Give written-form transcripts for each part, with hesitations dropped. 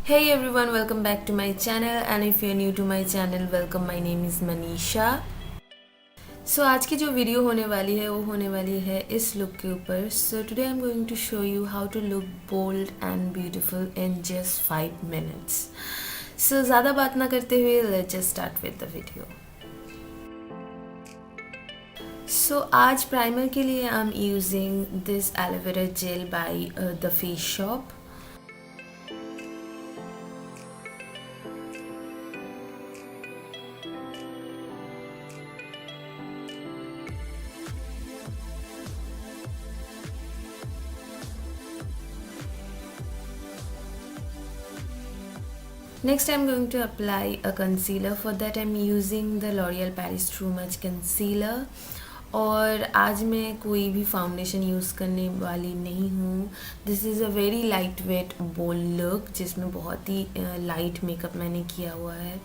Hey everyone, welcome back to my channel and if you're new to my channel, welcome. My name is Manisha. So आज की जो video होने वाली है वो होने वाली है इस लुक के ऊपर. So today I'm going to show you how to look bold and beautiful in just 5 minutes. So ज़्यादा बात ना करते हुए let's just start with the video. So आज प्राइमर के लिए I'm using this aloe vera gel by the Face Shop. Next I'm going to apply a concealer. For that I'm using the L'Oreal Paris True Match concealer. और आज मैं कोई भी foundation use करने वाली नहीं हूँ. This is a very light weight bold look जिसमें बहुत ही लाइट मेकअप मैंने किया हुआ है.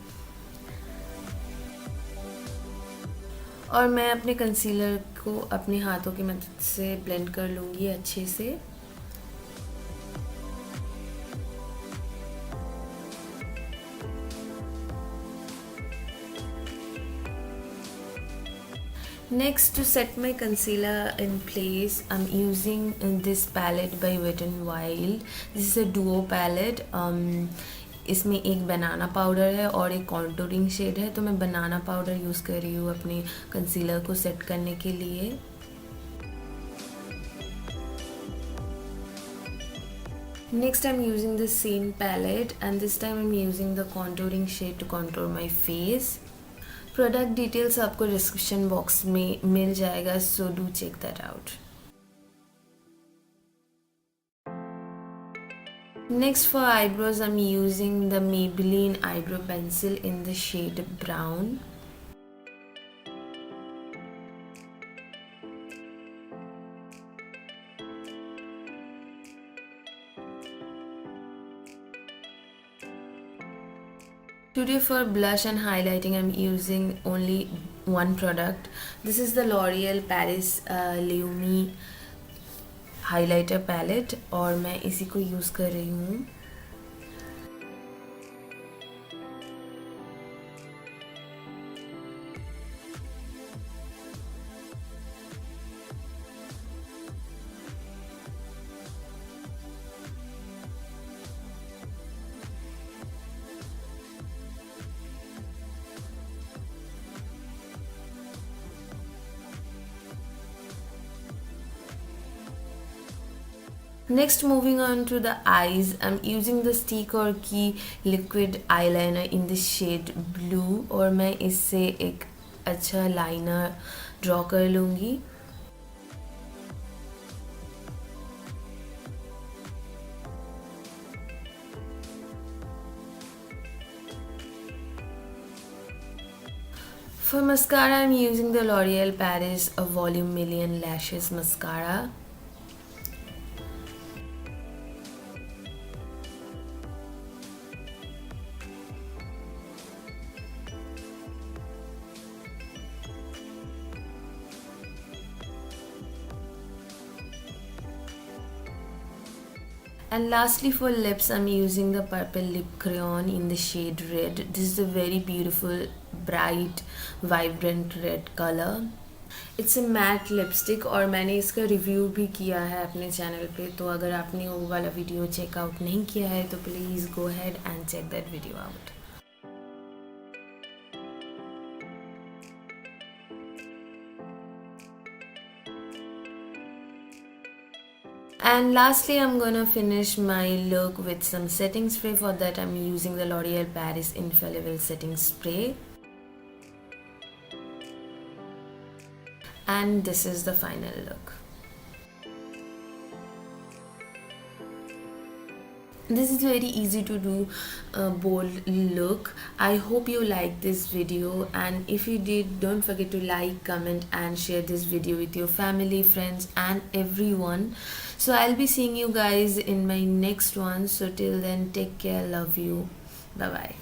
और मैं अपने कंसीलर को अपने हाथों की मदद से ब्लेंड कर लूँगी अच्छे से. Next, to set my concealer in place, I'm using this palette by Wet n Wild. This is a duo palette. इसमें एक बनाना पाउडर है और एक कॉन्टूरिंग शेड है. तो मैं बनाना पाउडर यूज़ कर रही हूँ अपने कंसीलर को सेट करने के लिए. Next, I'm using the same palette and this time I'm using the contouring shade to contour my face. Product details आपको डिस्क्रिप्शन बॉक्स में मिल जाएगा, so do check that out. Next for eyebrows I am using the Maybelline eyebrow pencil in the shade brown. Today for blush and highlighting I'm using only one product. This is the L'Oreal Paris Lumi highlighter palette और मैं इसी को use कर रही हूँ. Next, moving on to the eyes, I'm using the quirky liquid eyeliner in the shade blue और मैं इससे एक अच्छा लाइनर ड्रॉ कर लूँगी. For mascara, I'm using the L'Oreal Paris Volume Million Lashes Mascara. And lastly for lips, I'm using the purple lip crayon in the shade red. This is a very beautiful, bright, vibrant red color. It's a matte lipstick और मैंने इसका review भी किया है अपने channel पे. तो अगर आपने वो वाला वीडियो चेकआउट नहीं किया है तो please go ahead and check that video out. And lastly, I'm gonna finish my look with some setting spray. For that, I'm using the L'Oreal Paris Infallible Setting Spray. And this is the final look. This is very easy to do a bold look. I hope you liked this video, and if you did, don't forget to like, comment and share this video with your family, friends and everyone. So I'll be seeing you guys in my next one. So till then, take care, love you, bye bye.